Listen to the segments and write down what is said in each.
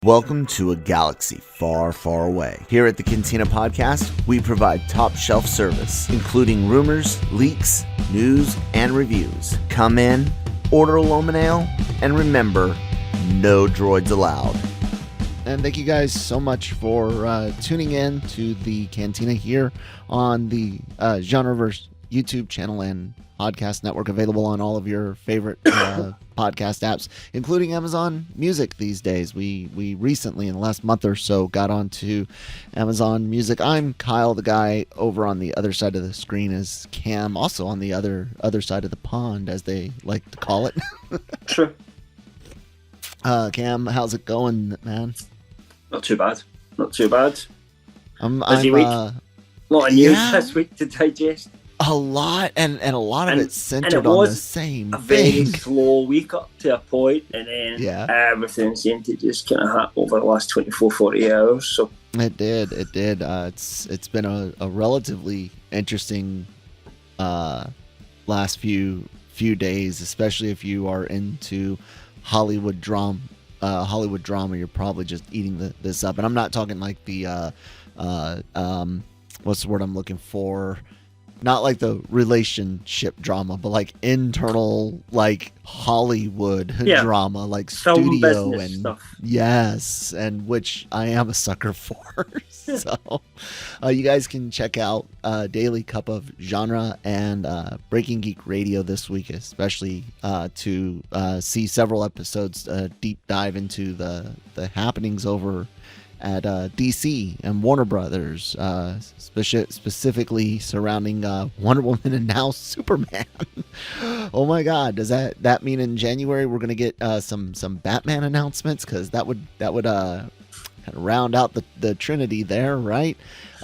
Welcome to a galaxy far, far away. Here at the Cantina podcast, we provide top shelf service, including rumors, leaks, news, and reviews. Come in, order a Loman Ale, and remember, no droids allowed. And thank you guys so much for tuning in to the Cantina here on the Genreverse YouTube channel and podcast network, available on all of your favorite podcast apps, including Amazon Music these days. We recently, in the last month or so, got onto Amazon Music. I'm Kyle. The guy over on the other side of the screen is Cam, also on the other side of the pond, as they like to call it. True. Cam, how's it going, man? Not too bad. Not too bad. Busy week. A lot of news this week to digest. A lot, and a lot of it centered it on the same a very thing. slow week up to a point, and then everything seemed to just kind of happen over the last 24, 40 hours. So It did. It's been a relatively interesting last few days, especially if you are into Hollywood drama. You're probably just eating this up, and I'm not talking like the what's the word I'm looking for? Not like the relationship drama, but like internal, like Hollywood drama, like film studio and stuff. Yes, and which I am a sucker for. So you guys can check out Daily Cup of Genre and Breaking Geek Radio this week, especially to see several episodes deep dive into the happenings over at DC and Warner Brothers, specifically surrounding Wonder Woman and now Superman. Oh my God, does that mean in January we're gonna get some Batman announcements? Because that would kind of round out the Trinity there, right?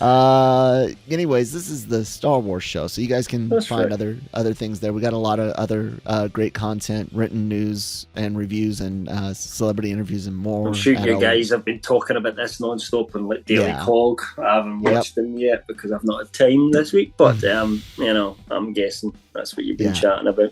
Anyways, this is the Star Wars show, so you guys can find other things there. We got a lot of other great content, written news and reviews, and celebrity interviews and more. I'm sure you guys have been talking about this non-stop on like Daily Cog. I haven't watched them yet because I've not had time this week, but I'm guessing that's what you've been chatting about.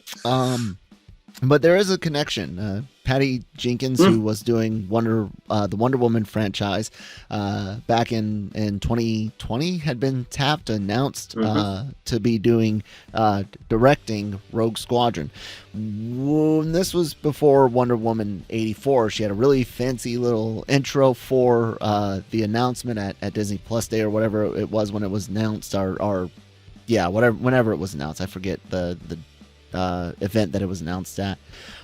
But there is a connection. Patty Jenkins, who was doing the Wonder Woman franchise back in 2020, had been announced to be doing directing Rogue Squadron. This was before Wonder Woman 84. She had a really fancy little intro for the announcement at Disney Plus Day or whatever it was when it was announced, whenever it was announced. I forget the event that it was announced at,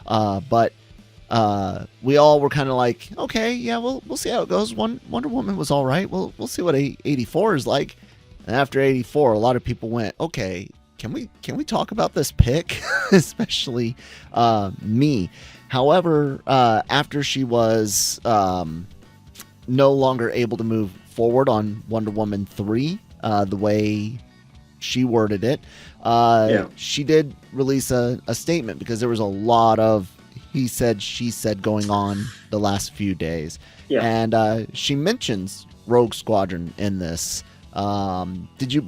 but we all were kind of like, okay, yeah, we'll see how it goes. Wonder Woman was all right. We'll see what 84 is like. And after 84, a lot of people went, okay, can we talk about this pick? Especially me. However, after she was no longer able to move forward on Wonder Woman 3, the way she worded it, she did release a statement, because there was a lot of he said, she said going on the last few days. And she mentions Rogue Squadron in this. Did you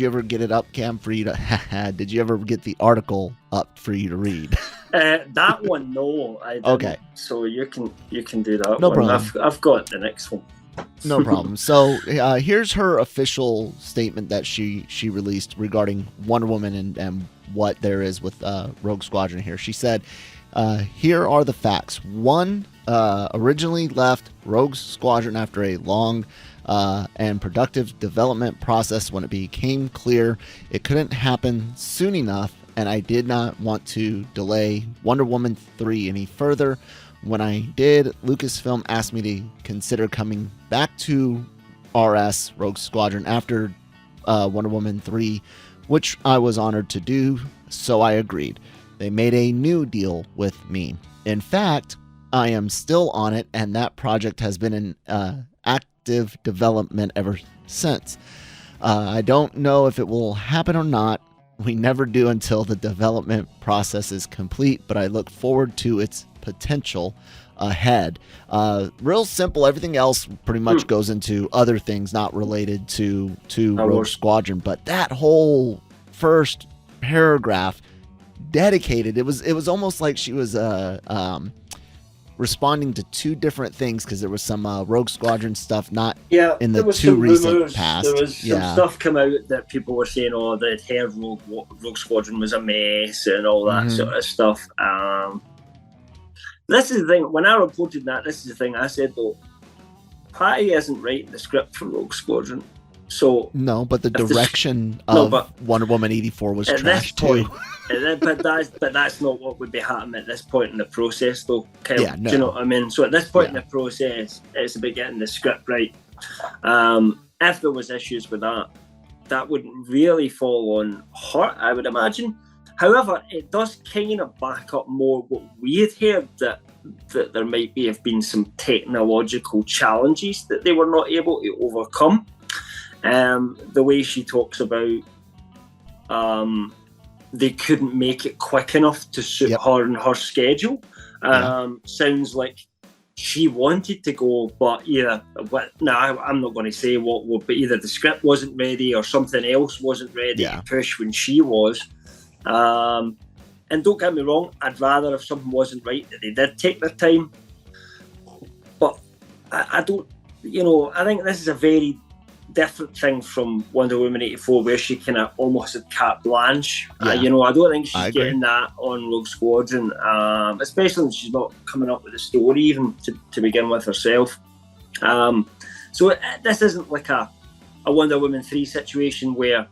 ever get it up, Cam, for you to did you ever get the article up for you to read? That one, no, I didn't. Okay, so you can do that. No one. Problem. I've got the next one. No problem. So here's her official statement that she released regarding Wonder Woman and what there is with Rogue Squadron here. She said, here are the facts. One, originally left Rogue Squadron after a long and productive development process when it became clear it couldn't happen soon enough, and I did not want to delay Wonder Woman 3 any further. When I did, Lucasfilm asked me to consider coming back to RS, Rogue Squadron, after Wonder Woman 3, which I was honored to do, so I agreed. They made a new deal with me. In fact, I am still on it, and that project has been in active development ever since. I don't know if it will happen or not. We never do until the development process is complete, but I look forward to its potential ahead. Real simple. Everything else pretty much goes into other things not related to Rogue Squadron, but that whole first paragraph dedicated, it was almost like she was responding to two different things because there was some Rogue Squadron stuff not in the there was too some recent rumors. past. There was some stuff come out that people were saying, oh, they'd heard Rogue Squadron was a mess and all that sort of stuff. This is the thing. When I reported that, this is the thing I said, though. Patty isn't writing the script for Rogue Squadron. So no, but the direction of Wonder Woman 84 was trash too. but that's not what would be happening at this point in the process, though, Kyle. Yeah, no. Do you know what I mean? So at this point in the process, it's about getting the script right. If there was issues with that, that wouldn't really fall on her, I would imagine. However, it does kind of back up more what we had heard, that there might have been some technological challenges that they were not able to overcome. The way she talks about they couldn't make it quick enough to suit her and her schedule. Sounds like she wanted to go, but I'm not going to say what, but either the script wasn't ready or something else wasn't ready to push when she was. And don't get me wrong, I'd rather if something wasn't right that they did take their time. But I don't, I think this is a very different thing from Wonder Woman 84, where she kind of almost had carte blanche. I don't think she's getting that on Rogue Squadron, especially when she's not coming up with a story even to begin with herself. So this isn't like a Wonder Woman 3 situation where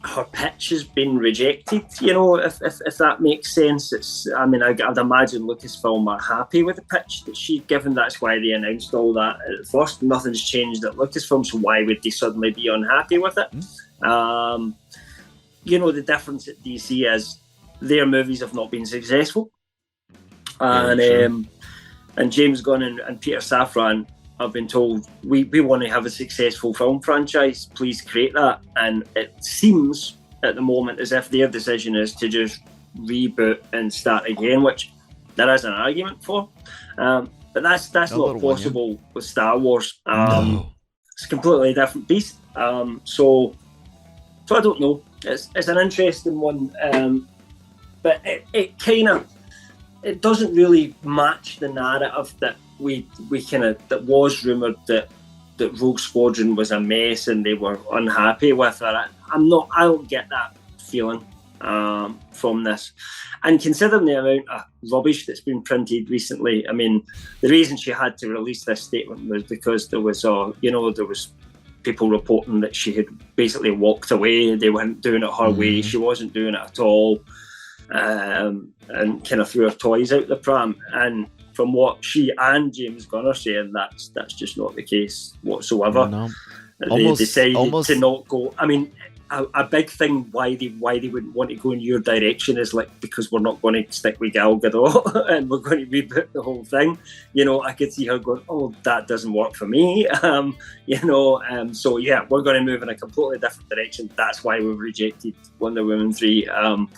her pitch has been rejected, if that makes sense. I'd imagine Lucasfilm are happy with the pitch that she'd given. That's why they announced all that at first. Nothing's changed at Lucasfilm, so why would they suddenly be unhappy with it? The difference at DC is their movies have not been successful. And James Gunn and Peter Safran have been told, we want to have a successful film franchise, please create that. And it seems at the moment as if their decision is to just reboot and start again, which there is an argument for. But that's not possible with Star Wars. It's a completely different beast. So I don't know. It's an interesting one. But it doesn't really match the narrative that that was rumoured that Rogue Squadron was a mess and they were unhappy with her. I don't get that feeling from this. And considering the amount of rubbish that's been printed recently, I mean, the reason she had to release this statement was because there was people reporting that she had basically walked away. They weren't doing it her way. She wasn't doing it at all, and kind of threw her toys out the pram. And from what she and James Gunn are saying, that's just not the case whatsoever. No. They decided to not go. I mean, a big thing why they wouldn't want to go in your direction is because we're not going to stick with Gal Gadot and we're going to reboot the whole thing. I could see her going, oh, that doesn't work for me. So we're going to move in a completely different direction. That's why we've rejected Wonder Woman 3. I'm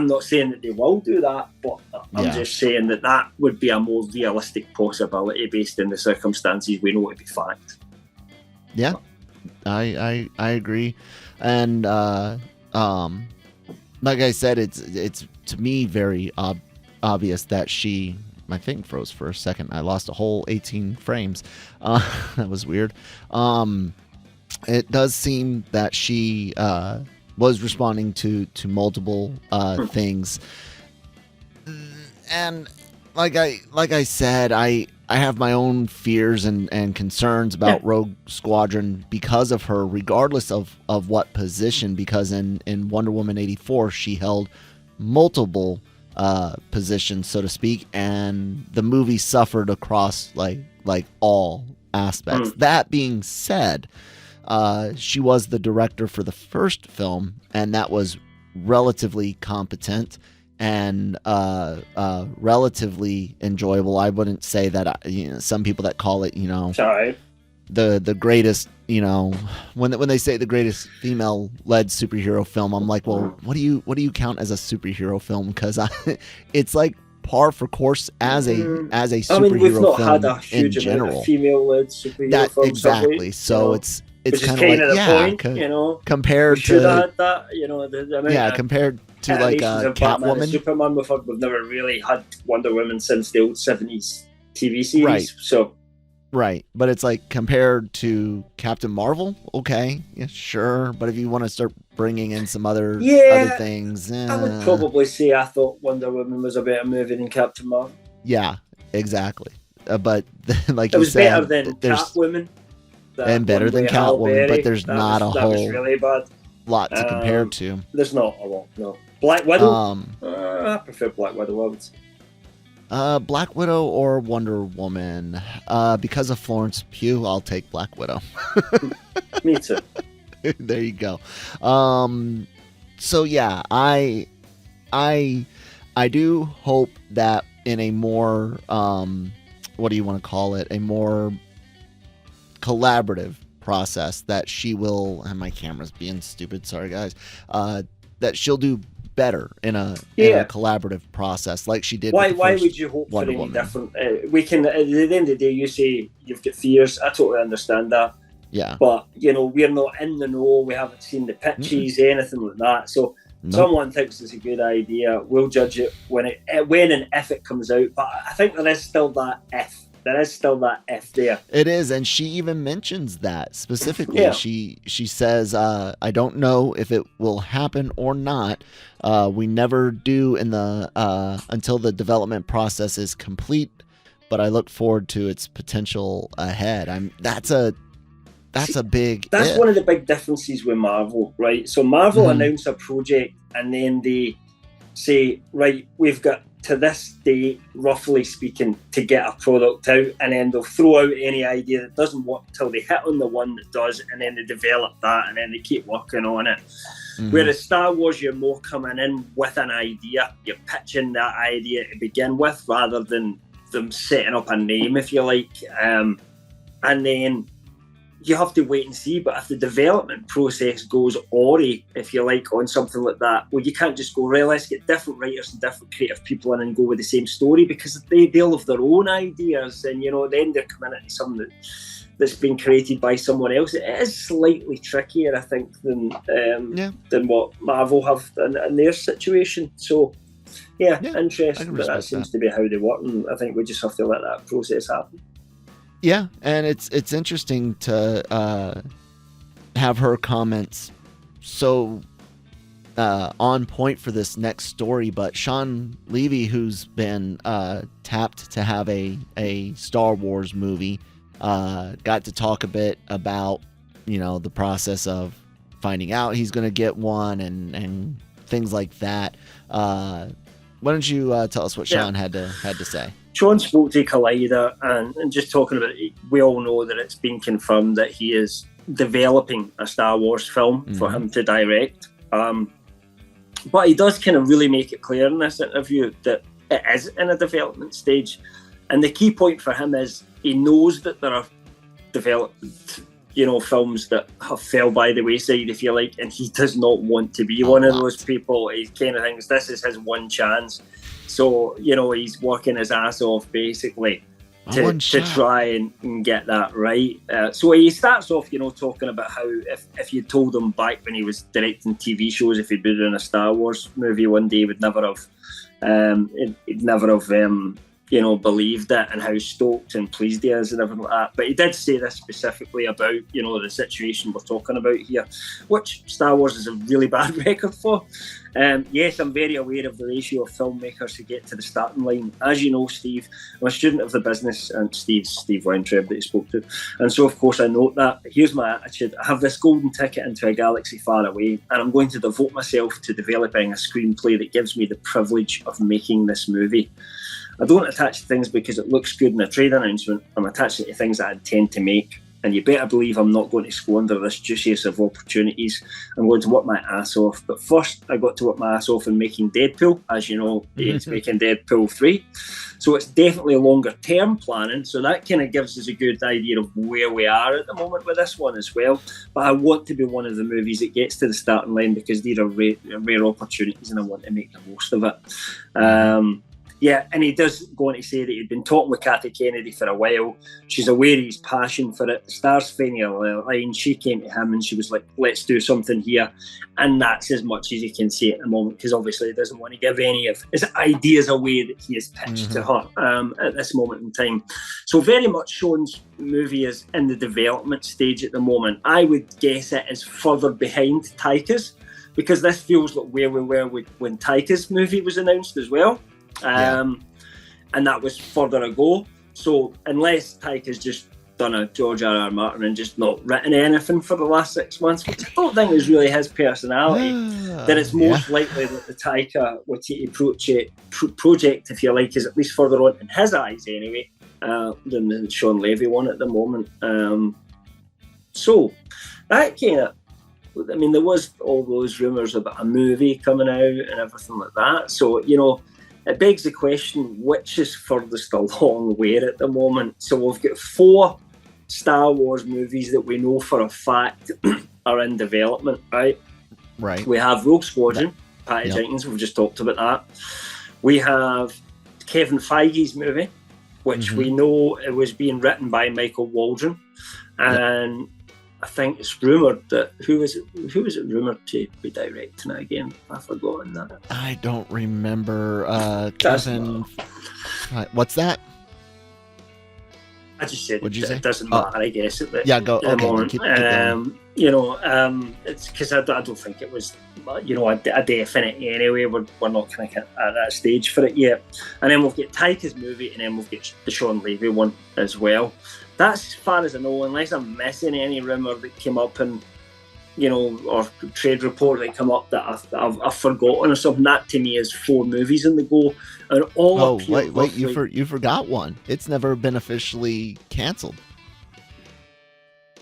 not saying that they will do that, but I'm just saying that would be a more realistic possibility based on the circumstances we know to be fact. Yeah, I agree, and like I said, it's to me very obvious that she. My thing froze for a second. I lost a whole 18 frames. That was weird. It does seem that she was responding to multiple things, and like I said, I have my own fears and concerns about Rogue Squadron because of her, regardless of what position, because in Wonder Woman 84 she held multiple positions, so to speak, and the movie suffered across like all aspects. That being said, she was the director for the first film, and that was relatively competent and relatively enjoyable. I wouldn't say that some people that call it the greatest, when they say the greatest female led superhero film, I'm like, well, what do you count as a superhero film? Because it's like par for course as a superhero film. We've not had a huge in general. Amount of female led superhero films. Exactly. So it's kind of like, the point, compared we should to have had that, compared to like Batman and Catwoman. Superman. We've never really had Wonder Woman since the old 70s TV series. Right. So. Right, but it's like compared to Captain Marvel, okay, yeah, sure. But if you want to start bringing in some other things, I would probably say I thought Wonder Woman was a better movie than Captain Marvel. Yeah, exactly. But like it you was said, better than Catwoman, and better than Catwoman. But there's not a whole really bad lot to compare to. There's not a lot. No, Black Widow. I prefer Black Widow. I would say. Black Widow or Wonder Woman? Because of Florence Pugh, I'll take Black Widow. Me too. There you go. So yeah, I do hope that in a more what do you want to call it? A more collaborative process that she will. And my camera's being stupid. Sorry guys. That she'll do better in a collaborative process like she did. Why would you hope Wonder for any Woman. Different? We can, at the end of the day, you say you've got fears. I totally understand that. Yeah. But we're not in the know. We haven't seen the pitches, anything like that. So someone thinks it's a good idea. We'll judge it when and if it comes out. But I think there is still that if. There is still that if there. It is, and she even mentions that specifically. Yeah. She says, "I don't know if it will happen or not. We never do in the until the development process is complete. But I look forward to its potential ahead." That's a big. That's one of the big differences with Marvel, right? So Marvel announce a project, and then they say, "Right, we've got to this date, roughly speaking, to get a product out," and then they'll throw out any idea that doesn't work till they hit on the one that does, and then they develop that, and then they keep working on it. Whereas Star Wars, you're more coming in with an idea, you're pitching that idea to begin with, rather than them setting up a name, if you like, and then you have to wait and see. But if the development process goes awry, if you like, on something like that, well, you can't just go, right, let's get different writers and different creative people in and go with the same story, because they'll have their own ideas, and then they're coming into something that's been created by someone else. It is slightly trickier, I think, than what Marvel have in their situation. So interesting, but that seems to be how they work, and I think we just have to let that process happen. Yeah, and it's interesting to have her comments so on point for this next story. But Shawn Levy, who's been tapped to have a Star Wars movie, got to talk a bit about the process of finding out he's going to get one and things like that. Why don't you tell us what Shawn had to say? Shawn spoke to Collider, and just talking about it, we all know that it's been confirmed that he is developing a Star Wars film for him to direct. But he does kind of really make it clear in this interview that it is in a development stage. And the key point for him is he knows that there are development, films that have fell by the wayside, if you like, and he does not want to be one of those people. He kind of thinks this is his one chance. So, he's working his ass off, basically, to try and get that right. So he starts off, talking about how if you told him back when he was directing TV shows, if he'd been doing a Star Wars movie one day, he'd never have believed it, and how stoked and pleased he is and everything like that. But he did say this specifically about, the situation we're talking about here, which Star Wars is a really bad record for. Yes, I'm very aware of the ratio of filmmakers who get to the starting line. As you know, Steve, I'm a student of the business, and Steve Weintraub that he spoke to. And so, of course, I note that. Here's my attitude. I have this golden ticket into a galaxy far away, and I'm going to devote myself to developing a screenplay that gives me the privilege of making this movie. I don't attach to things because it looks good in a trade announcement. I'm attaching to things that I intend to make. And you better believe I'm not going to squander this juiciest of opportunities. I'm going to work my ass off. But first, I got to work my ass off in making Deadpool. As you know, it's making Deadpool 3. So it's definitely longer-term planning. So that kind of gives us a good idea of where we are at the moment with this one as well. But I want to be one of the movies that gets to the starting line, because these are rare opportunities, and I want to make the most of it. Yeah, and he does go on to say that he'd been talking with Kathy Kennedy for a while. She's aware of his passion for it. The stars finally aligned. She came to him and she was like, let's do something here. And that's as much as he can say at the moment, because obviously he doesn't want to give any of his ideas away that he has pitched to her at this moment in time. So very much Shawn's movie is in the development stage at the moment. I would guess it is further behind Taika's, because this feels like where we were when Taika's movie was announced as well. And that was further ago. So unless Taika's just done a George R.R. Martin and just not written anything for the last 6 months, which I don't think is really his personality, then it's most likely that the Taika Waititi project, if you like, is at least further on in his eyes anyway, than the Shawn Levy one at the moment. So that kind of, I mean, there was all those rumours about a movie coming out and everything like that. So, you know, it begs the question, which is furthest along where at the moment? So we've got 4 Star Wars movies that we know for a fact are in development, right? Right. We have Rogue Squadron, Patty Jenkins, we've just talked about that. We have Kevin Feige's movie, which we know it was being written by Michael Waldron. And I think it's rumoured that who was it rumoured to be directing it again? I've forgotten that. I don't remember. Kevin. What's that? I just said What'd you say? It doesn't matter, I guess. Yeah, go. Okay, keep going. You know, it's because I don't think it was, you know, a definite anyway. We're not kind of at that stage for it yet. And then we've got Taika's movie, and then we've got the Shawn Levy one as well. That's as far as I know, unless I'm missing any rumour that came up and, you know, or trade report that come up that I've forgotten or something. That to me is 4 movies in the go, and all. Oh wait! You forgot one. It's never been officially cancelled.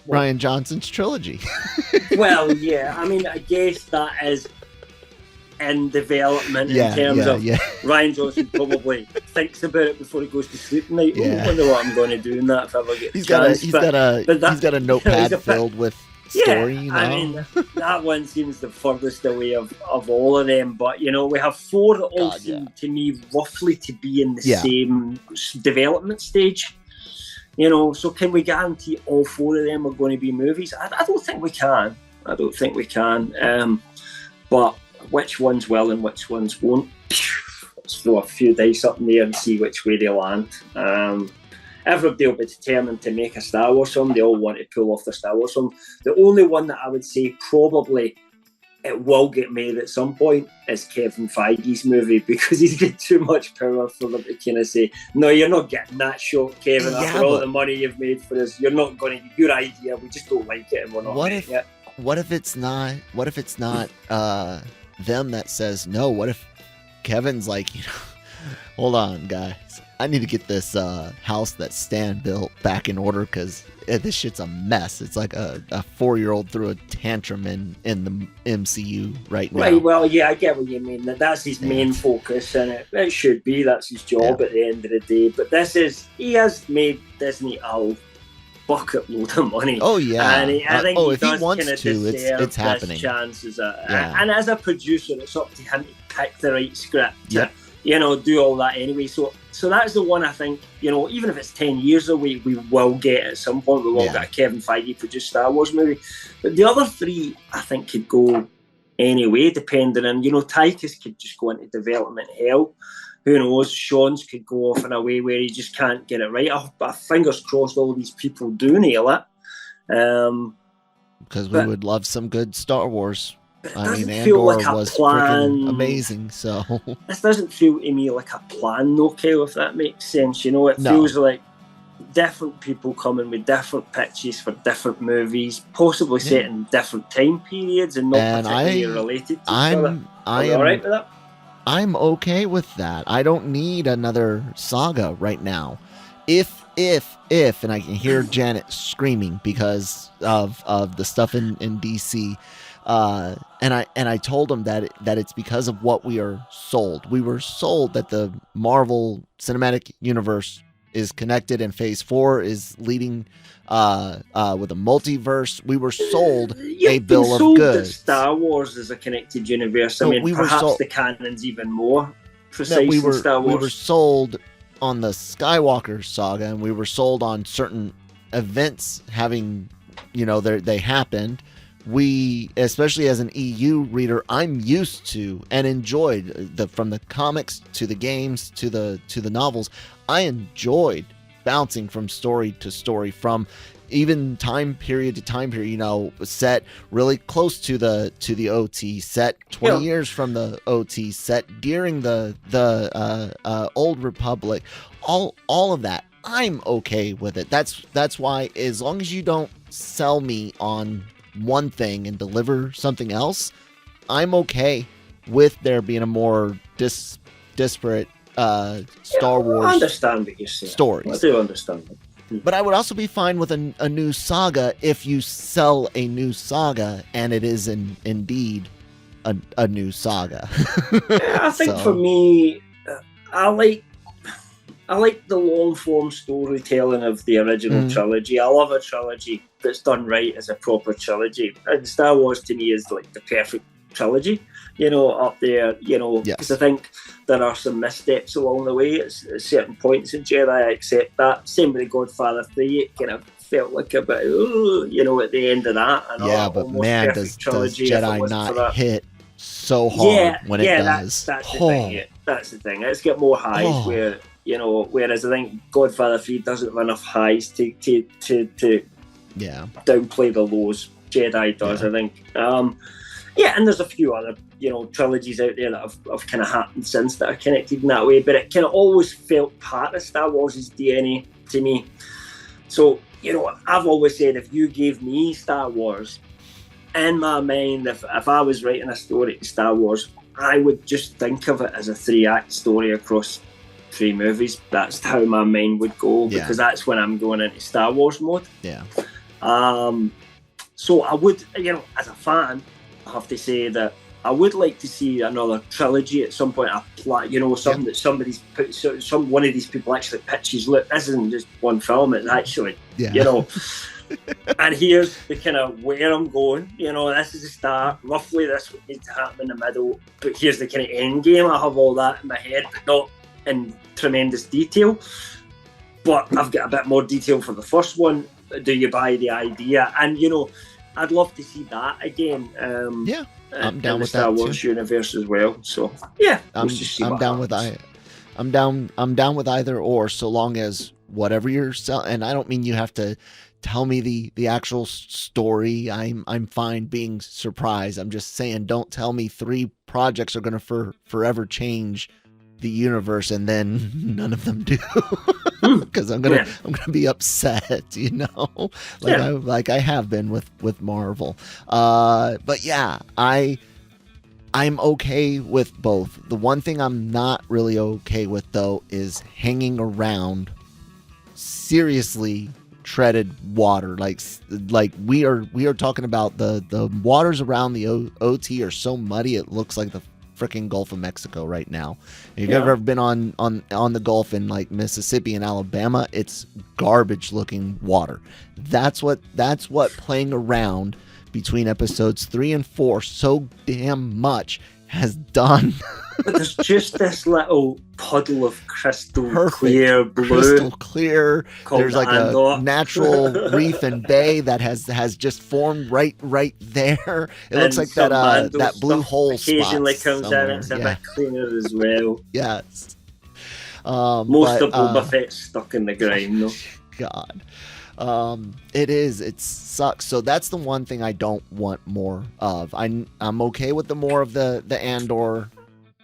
Rian Johnson's trilogy. Well, yeah. I mean, I guess that is in development in terms of Rian Johnson probably thinks about it before he goes to sleep tonight. I wonder what I'm going to do in that if I ever get he's got a notepad filled with story. You know? I mean, that one seems the furthest away of all of them. But, you know, we have 4 that all seem to me roughly to be in the same development stage. You know, so can we guarantee all 4 of them are going to be movies? I don't think we can. But which ones will and which ones won't, let's throw a few dice up in there and see which way they land. Everybody will be determined to make a Star Wars film. They all want to pull off the Star Wars film. The only one that I would say probably it will get made at some point is Kevin Feige's movie, because he's got too much power for them to kind of say, no, you're not getting that shot, Kevin, after all the money you've made for us. You're not going to, your idea, we just don't like it and we're not making it. What if it's not them that says no? What if Kevin's like, you know, hold on, guys, I need to get this house that Stan built back in order, because this shit's a mess. It's like a 4-year-old threw a tantrum in the MCU right now. Right, well, yeah, I get what you mean. That's his main focus, and it should be. That's his job at the end of the day. But he has made Disney a bucket load of money. Oh yeah, and I think if he wants to, it's happening. Chance and as a producer, it's up to him to pick the right script. To, you know, do all that anyway. So that's the one I think, you know, even if it's 10 years away, we will get at some point. We will get a Kevin Feige produced Star Wars movie. But the other 3, I think, could go anyway, depending on, you know, Taika's could just go into development hell. Who knows? Shawn's could go off in a way where he just can't get it right. But fingers crossed all these people do nail it. Because we would love some good Star Wars. I mean, Andor like was freaking amazing, so... This doesn't feel to me like a plan, though, Kyle, if that makes sense. You know, it feels like different people coming with different pitches for different movies, possibly set in different time periods and not particularly related to each other. Are you all right with that? I'm okay with that. I don't need another saga right now. If, and I can hear Janet screaming because of the stuff in DC... and I told him that it's because of what we are sold. We were sold that the Marvel Cinematic Universe is connected and Phase 4 is leading with a multiverse. We were sold a bill of goods. That Star Wars is a connected universe. I mean, perhaps the canon's even more. precise in Star Wars. We were sold on the Skywalker saga, and we were sold on certain events having, they happened. We, especially as an EU reader, I'm used to and enjoyed from the comics to the games to the novels. I enjoyed bouncing from story to story, from even time period to time period, set really close to the OT, set 20 years from the OT, set during the Old Republic, all of that. I'm okay with it. That's why, as long as you don't sell me on one thing and deliver something else, I'm okay with there being a more disparate Star Wars. I understand what you're saying. Stories. I do understand that. But I would also be fine with a new saga if you sell a new saga and it is indeed a new saga. I think for me, I like the long form storytelling of the original trilogy. I love a trilogy that's done right as a proper trilogy. And Star Wars to me is like the perfect trilogy, up there, because I think there are some missteps along the way at certain points in Jedi. I accept that. Same with the Godfather 3, it kind of felt like a bit, at the end of that. And but man, does Jedi not hit so hard when it does. That's the thing. Yeah, that's the thing. It's got more highs where, whereas I think Godfather 3 doesn't have enough highs to downplay the lows. Jedi does, I think. And there's a few other, trilogies out there that have kind of happened since that are connected in that way, but it kind of always felt part of Star Wars' DNA to me. So, I've always said, if you gave me Star Wars, in my mind, if I was writing a story to Star Wars, I would just think of it as a 3-act story across 3 movies. That's how my mind would go, because that's when I'm going into Star Wars mode. Yeah. So I would, as a fan, I have to say that I would like to see another trilogy at some point. Something that somebody's put, one of these people actually pitches. Look, this isn't just one film; it's actually, And here's the kind of where I'm going. This is the start. Roughly, this would need to happen in the middle. But here's the kind of end game. I have all that in my head, but not in tremendous detail. But I've got a bit more detail for the first one. Do you buy the idea? And I'd love to see that again. I'm down with the Star that Wars too. universe as well. So I'm down with either or, so long as whatever you're selling. And I don't mean you have to tell me the actual story. I'm fine being surprised. I'm just saying, don't tell me 3 projects are going to forever change the universe and then none of them do. Because I'm gonna be upset, like I have been with Marvel. But yeah, I'm okay with both. The one thing I'm not really okay with, though, is hanging around seriously treaded water. Like we are talking about the waters around the OT are so muddy it looks like the freaking Gulf of Mexico right now. If you've ever been on the Gulf in like Mississippi and Alabama, it's garbage looking water. That's what playing around between episodes 3 and 4 so damn much has done. But there's just this little puddle of crystal clear blue. There's like a natural reef and bay that has just formed right there. It looks like that blue hole occasionally spot comes somewhere. in. It's a bit cleaner as well. Yes. Most of Boba Fett's stuck in the ground though. God. It sucks. So that's the one thing I don't want more of. I'm okay with the more of the Andor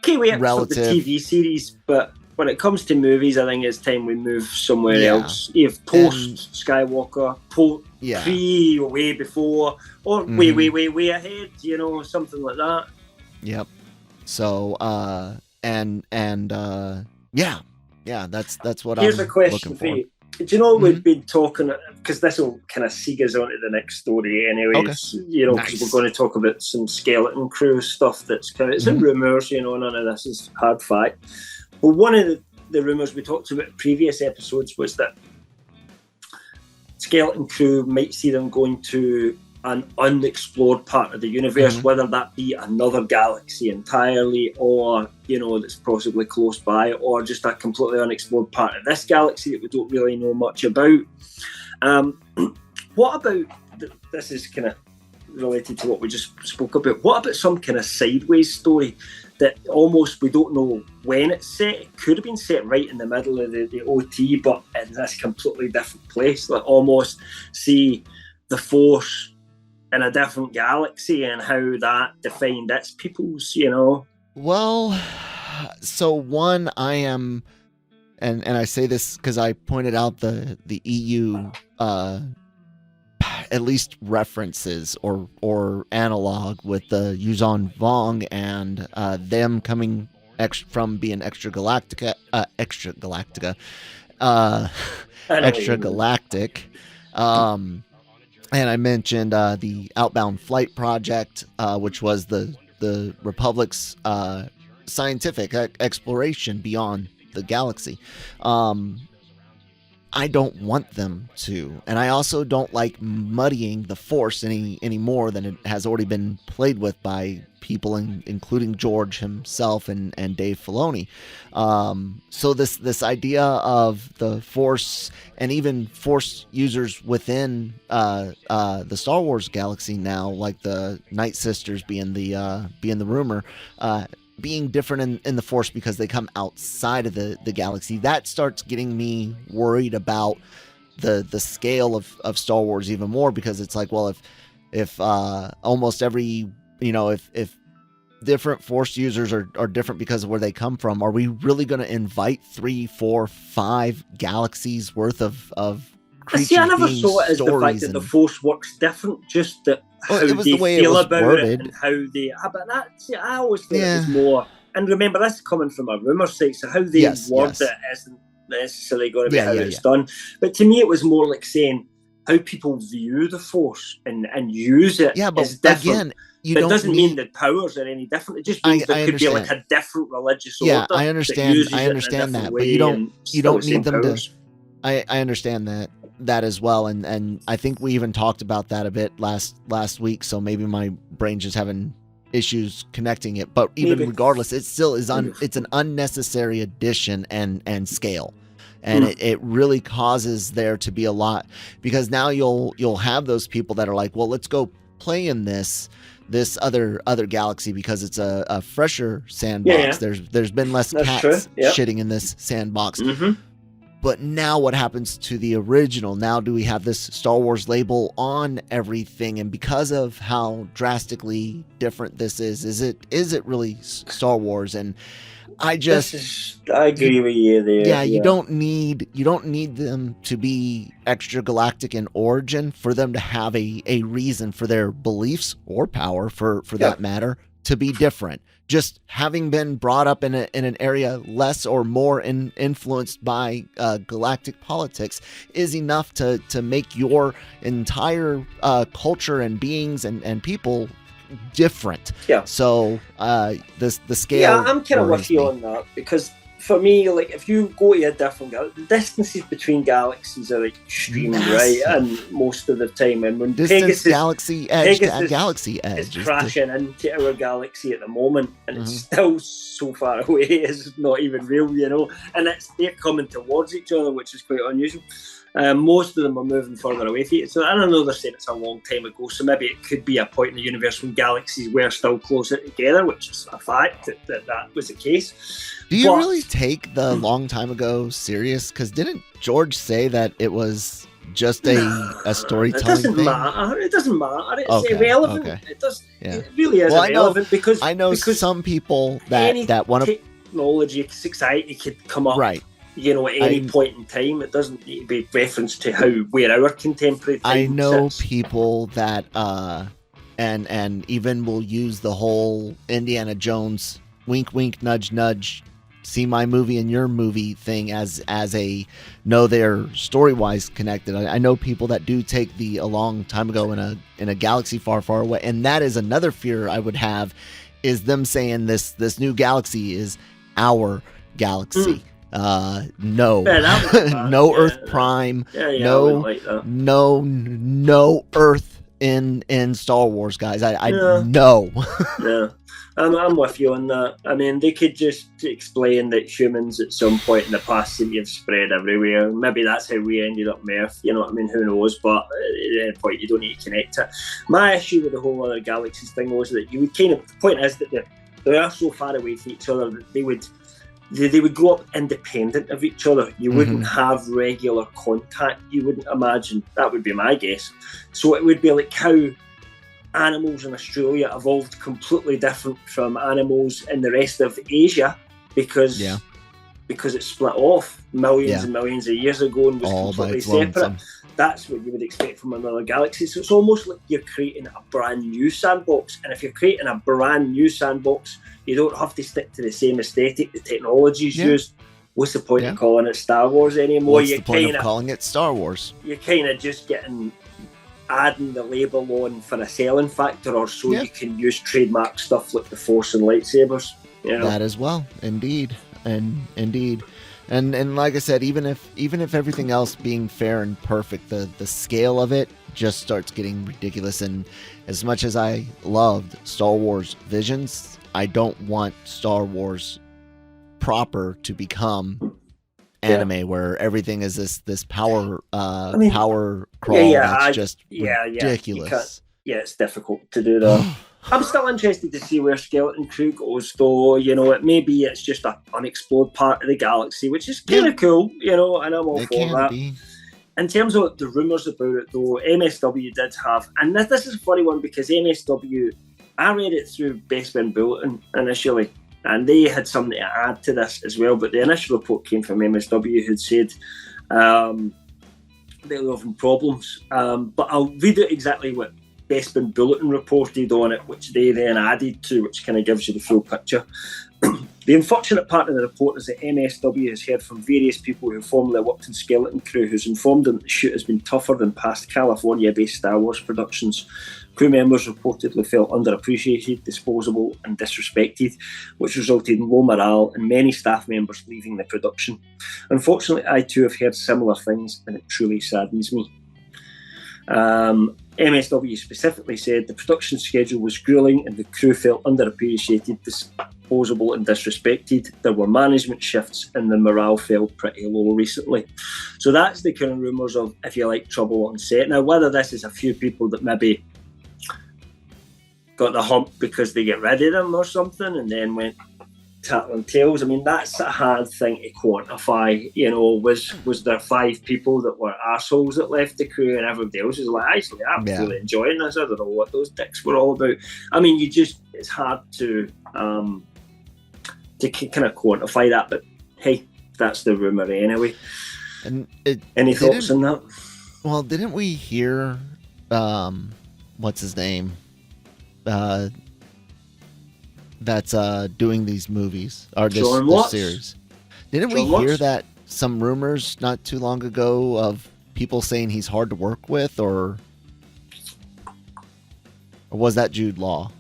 relative for the TV series, but when it comes to movies, I think it's time we move somewhere else. If post Skywalker, pre, way before, or way ahead, something like that. Yep. So that's what Here's I'm a question looking for for. you. Do you know we've been talking, because this will kind of segue us onto the next story anyways, because we're going to talk about some Skeleton Crew stuff that's kind of, it's in rumours, none of this is hard fact. But one of the rumours we talked about in previous episodes was that Skeleton Crew might see them going to an unexplored part of the universe, whether that be another galaxy entirely, or that's possibly close by, or just a completely unexplored part of this galaxy that we don't really know much about. What about this is kind of related to what we just spoke about. What about some kind of sideways story that almost we don't know when it's set? It could have been set right in the middle of the OT, but in this completely different place. Like almost see the Force in a different galaxy and how that defined its peoples, Well, so one, I am, and I say this because I pointed out the EU at least references or analog with the Yuzon Vong and them coming from being extragalactic. And I mentioned the Outbound Flight Project, which was the Republic's scientific exploration beyond the galaxy. I don't want them to, and I also don't like muddying the Force any more than it has already been played with by people, including George himself and Dave Filoni. So this idea of the Force and even Force users within the Star Wars galaxy now, like the Night Sisters being the rumor. Being different in the Force because they come outside of the galaxy, that starts getting me worried about the scale of Star Wars even more, because it's like, well, if almost every, if different Force users are different because of where they come from, are we really going to invite 3, 4, 5 galaxies worth of creatures? See, I never saw it as the fact that the Force works different, just that how it was they the way feel it was about worded. it and how they. But that, see, I always think it was more. And remember, that's coming from a rumor site, so how they word it isn't necessarily going to be how it's done. But to me, it was more like saying how people view the Force and use it. Yeah, but is different. Again, but it doesn't mean that powers are any different. It just means there could be like a different religious order. Yeah, I understand. I understand that, but you don't need them powers. I understand that as well, and I think we even talked about that a bit last week. So maybe my brain's just having issues connecting it. But even regardless, it still is it's an unnecessary addition and scale. And it really causes there to be a lot, because now you'll have those people that are like, well, let's go play in this other galaxy because it's a fresher sandbox. There's been less cats shitting in this sandbox. But now what happens to the original? Now do we have this Star Wars label on everything? And because of how drastically different this is it really Star Wars? And I agree with you there. Yeah, you don't need them to be extra galactic in origin for them to have a reason for their beliefs or power for that matter to be different. Just having been brought up in an area less or more influenced by galactic politics is enough to make your entire culture and beings and people different. Yeah. So the scale. Yeah, I'm kind of with you on that, because for me, like, if you go to a different galaxy, the distances between galaxies are like extreme, right? And most of the time, and when Pegasus, galaxy edge to galaxy edge is crashing into our galaxy at the moment, and it's still so far away, it's not even real, and they're coming towards each other, which is quite unusual. Most of them are moving further away from it. So I don't know, they're saying it's a long time ago, so maybe it could be a point in the universe when galaxies were still closer together, which is a fact that was the case. Do you really take the long time ago serious? Because didn't George say that it was just a storytelling thing? It doesn't matter. It's irrelevant. Okay. It really is irrelevant, because I know some people that want to technology society could come up. Right. At any point in time. It doesn't need to be reference to where our contemporary time I know sits. people that and even will use the whole Indiana Jones wink wink nudge nudge, see my movie and your movie thing as a no, they're story wise connected. I know people that do take a long time ago in a galaxy far far away, and that is another fear I would have, is them saying this new galaxy is our galaxy. No, no Earth Prime, no Earth in Star Wars, guys. I Yeah. know. Yeah, I'm with you on that. I mean, they could just explain that humans at some point in the past seem to have spread everywhere. Maybe that's how we ended up on Earth. You know what I mean? Who knows? But at any point, you don't need to connect it. My issue with the whole other galaxies thing was that you would kind of. The point is that they are so far away from each other that they would grow up independent of each other. You wouldn't have regular contact. You wouldn't imagine. That would be my guess. So it would be like how animals in Australia evolved completely different from animals in the rest of Asia because it split off millions and millions of years ago and was all completely separate. That's what you would expect from another galaxy. So it's almost like you're creating a brand new sandbox. And if you're creating a brand new sandbox, you don't have to stick to the same aesthetic, the technology's used. What's the point of calling it Star Wars anymore? What's the point of calling it Star Wars? You're kind of just adding the label on for a selling factor, or so you can use trademark stuff like the Force and lightsabers. You know? That as well, indeed, and like I said, even if everything else being fair and perfect, the scale of it just starts getting ridiculous. And as much as I loved Star Wars Visions, I don't want Star Wars proper to become anime where everything is this power power crawl that's just ridiculous. It's difficult to do that. I'm still interested to see where Skeleton Crew goes, though. You know, it's just an unexplored part of the galaxy, which is kind of cool, you know, and I'm all for that. In terms of the rumours about it, though, MSW did have, and this is a funny one because MSW, I read it through Best Bin Bulletin initially, and they had something to add to this as well. But the initial report came from MSW, who'd said they were having problems. But I'll read it exactly what Best Bin Bulletin reported on it, which they then added to, which kind of gives you the full picture. The unfortunate part of the report is that MSW has heard from various people who formerly worked in Skeleton Crew, who's informed them that the shoot has been tougher than past California-based Star Wars productions. Crew members reportedly felt underappreciated, disposable and disrespected, which resulted in low morale and many staff members leaving the production. Unfortunately, I too have heard similar things, and it truly saddens me. MSW specifically said the production schedule was grueling and the crew felt underappreciated, disposable and disrespected. There were management shifts and the morale fell pretty low recently. So that's the kind of rumours of, if you like, trouble on set. Now, whether this is a few people that maybe got the hump because they get rid of them or something and then went tattling tails, I mean, that's a hard thing to quantify. You know, was there 5 people that were assholes that left the crew and everybody else is like, actually, I'm really enjoying this. I don't know what those dicks were all about. I mean, it's hard to kind of quantify that, but hey, that's the rumour anyway. And any thoughts on that? Well, didn't we hear what's his name? That's doing these movies or this series. Didn't we hear that some rumors not too long ago of people saying he's hard to work with, or was that Jude Law?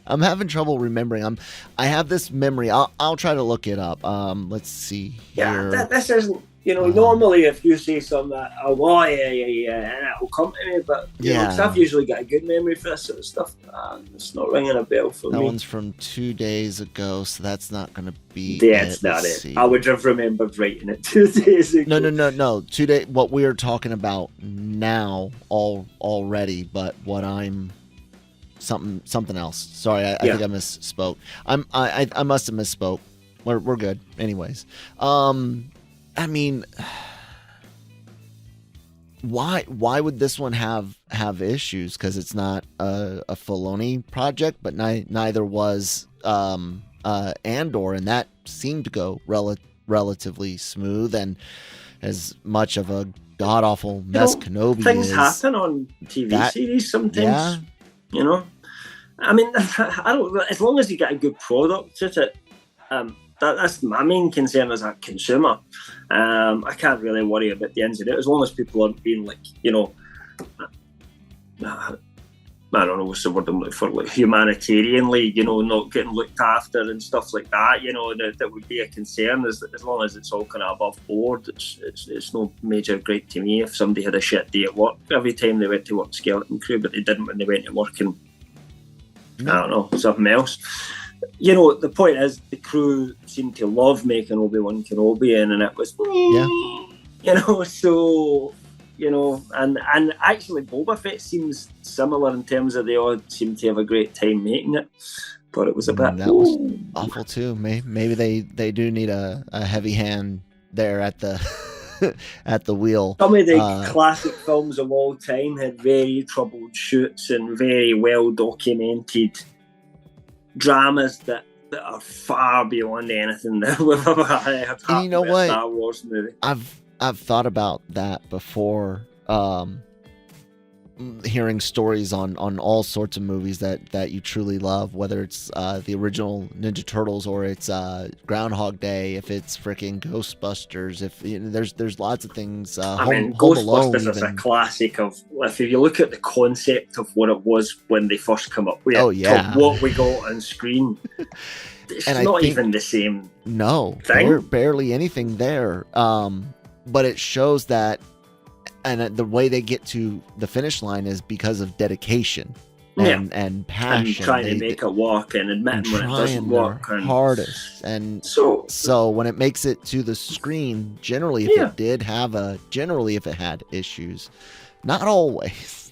I'm having trouble remembering. I have this memory. I'll try to look it up. Let's see here. Yeah, this isn't. You know, normally if you say something, it'll come to me. But you know, 'cause I've usually got a good memory for this sort of stuff. It's not ringing a bell for me. That one's from 2 days ago, so that's not going to be. That's not it. See. I would have remembered writing it 2 days ago. No. 2 days. What we are talking about now, already, but what I'm. Something else. Sorry, I think I misspoke. I must have misspoke. We're good. Anyways, I mean, why would this one have issues? Because it's not a Filoni project, but neither was Andor, and that seemed to go relatively smooth. And as much of a god awful mess Kenobi things happen on TV series sometimes. Yeah. You know, I mean, I don't. As long as you get a good product with it, that's my main concern as a consumer. I can't really worry about the ins and outs as long as people aren't being like, you know, I don't know what's the word I'm looking for, like humanitarianly, you know, not getting looked after and stuff like that, you know, that would be a concern. As long as it's all kind of above board, it's no major gripe to me if somebody had a shit day at work every time they went to work skeleton crew, but they didn't when they went to work and I don't know, something else. You know, the point is the crew seemed to love making Obi-Wan Kenobi and it was, you know, so... You know, and actually Boba Fett seems similar in terms of they all seem to have a great time making it, but it was a bit... That was awful too. Maybe they do need a heavy hand there at the at the wheel. Some of the classic films of all time had very troubled shoots and very well documented dramas that are far beyond anything that we've ever had happened you know with what? a Star Wars movie. I've thought about that before, hearing stories on all sorts of movies that you truly love, whether it's the original Ninja Turtles or it's Groundhog Day, if it's freaking Ghostbusters, if you know, there's lots of things. Home Ghostbusters Alone, is a classic of, if you look at the concept of what it was when they first come up with to what we got on screen. It's and not even the same thing. Barely anything there. But it shows that, and the way they get to the finish line is because of dedication and passion. And trying to make it work and admitting when it doesn't work. And hardest. And so when it makes it to the screen, generally if it had issues, not always.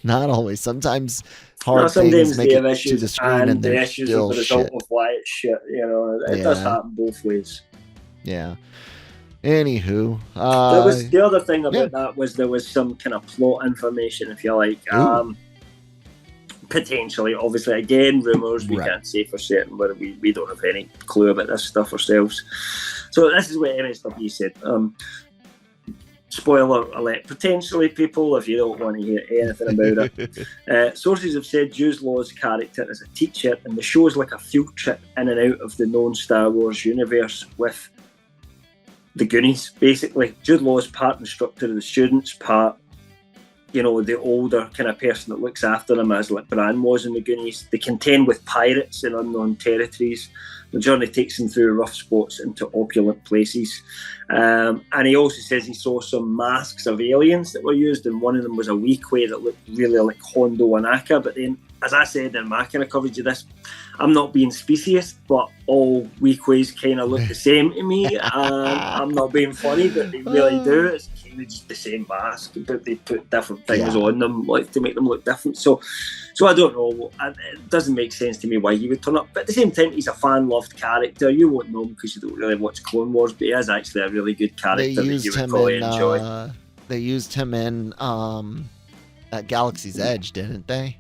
Sometimes things make it to the screen and they're still shit. The result of why it's shit, you know, it does happen both ways. Yeah. Anywho, there was the other thing about that was there was some kind of plot information, if you like, potentially. Obviously, again, rumors. We can't say for certain, but we don't have any clue about this stuff ourselves. So this is what MSW said. Spoiler alert, potentially, people, if you don't want to hear anything about it. Sources have said Jude Law's character is a teacher, and the show is like a field trip in and out of the known Star Wars universe with the Goonies, basically. Jude Law is part instructor of the students, part, you know, the older kind of person that looks after them, as like Bran was in the Goonies. They contend with pirates in unknown territories. The journey takes them through rough spots into opulent places. And he also says he saw some masks of aliens that were used, and one of them was a Weequay that looked really like Hondo Anaka. But then, as I said in my kind of coverage of this, I'm not being specious, but all Weequays kind of look the same to me. I'm not being funny, but they really do. It's kind of just the same mask, but they put different things on them, like to make them look different. So I don't know. It doesn't make sense to me why he would turn up. But at the same time, he's a fan-loved character. You won't know him because you don't really watch Clone Wars, but he is actually a really good character that you would probably enjoy. They used him in at Galaxy's Edge, didn't they?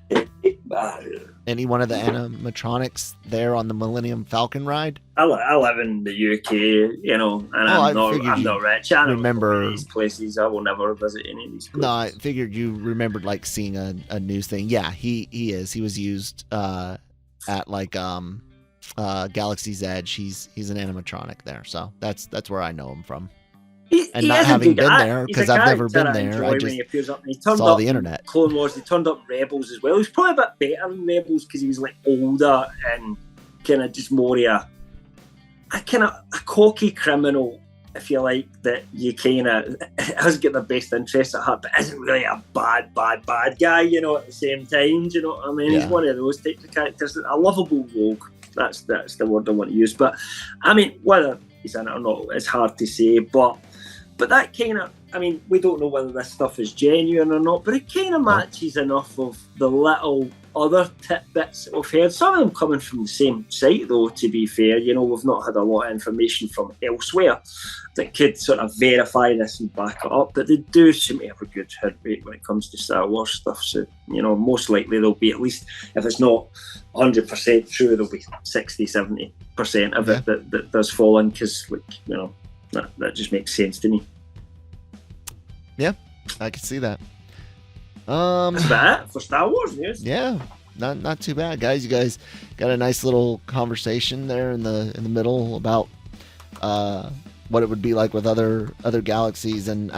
Any one of the animatronics there on the Millennium Falcon ride? I live in the UK, you know, and I'm not rich. I don't remember these places. I will never visit any of these places. No, I figured you remembered like seeing a news thing. Yeah, he is. He was used at like Galaxy's Edge. He's an animatronic there, so that's where I know him from. And not having been there, because I've never been there, I just saw the internet. Clone Wars, he turned up Rebels as well. He was probably a bit better in Rebels because he was like older and kind of just more a cocky criminal, if you like, that you kind of has got the best interests at heart, but isn't really a bad guy, you know, at the same time. Do you know what I mean? Yeah. He's one of those types of characters, a lovable rogue. That's the word I want to use. But I mean, whether he's in it or not, it's hard to say. But that kind of, I mean, we don't know whether this stuff is genuine or not, but it kind of matches enough of the little other tidbits that we've heard. Some of them coming from the same site, though, to be fair. You know, we've not had a lot of information from elsewhere that could sort of verify this and back it up, but they do seem to have a good hit rate when it comes to Star Wars stuff. So, you know, most likely there'll be, at least, if it's not 100% true, there'll be 60-70% of it that does fall in, because, like, you know, that just makes sense to me. Yeah, I can see that. That's about it for Star Wars news. Yeah, not too bad, guys. You guys got a nice little conversation there in the middle about what it would be like with other galaxies, and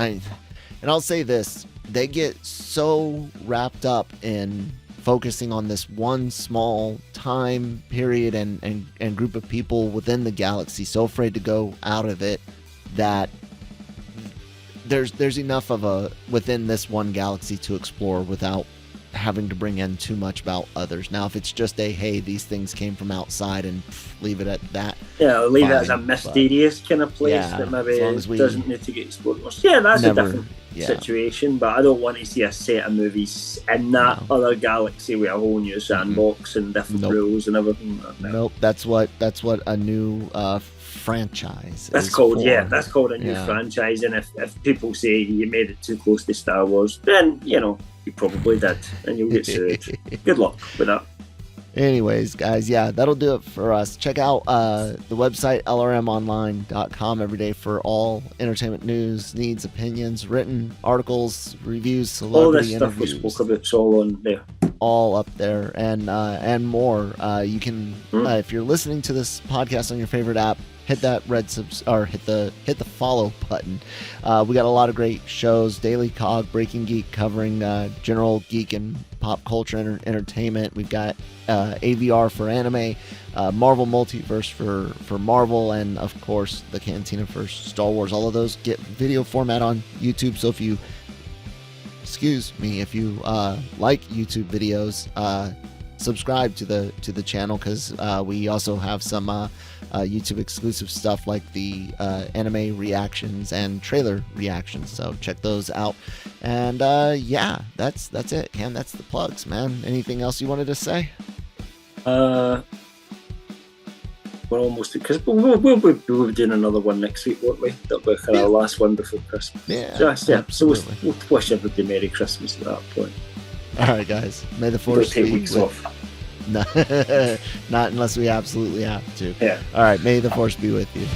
I'll say this: they get so wrapped up in focusing on this one small time period and group of people within the galaxy, so afraid to go out of it that there's enough of a within this one galaxy to explore without having to bring in too much about others. Now, if it's just hey, these things came from outside and leave it at that. Yeah, leave it as a mysterious kind of place that maybe doesn't need to get explored much. Yeah, that's a different situation, but I don't want to see a set of movies in that other galaxy with a whole new sandbox and different rules and everything. Nope, that's what a new franchise that's called. Yeah, that's called a new franchise. And if people say you made it too close to Star Wars, then you probably did, and you'll get sued. Good luck with that. Anyways, guys, that'll do it for us. Check out the website, lrmonline.com, every day for all entertainment news, needs, opinions, written articles, reviews, celebrity interviews. All this stuff we spoke about, it's all on there. All up there, and more. You can, if you're listening to this podcast on your favorite app, hit that red or hit the follow button. We got a lot of great shows. Daily Cog, Breaking Geek, covering general geek and pop culture entertainment. We've got AVR for anime, Marvel Multiverse for Marvel, and of course the Cantina for Star Wars. All of those get video format on YouTube. So if you like YouTube videos, subscribe to the channel, because we also have some YouTube exclusive stuff like the anime reactions and trailer reactions, so check those out. And that's it, Cam. That's the plugs, man. Anything else you wanted to say? We're almost, because we'll be doing another one next week, won't we? That'll be kind of our last one before Christmas. So we'll wish everybody Merry Christmas at that point. All right, guys. May the Force take weeks off. No, not unless we absolutely have to. Yeah. All right. May the Force be with you.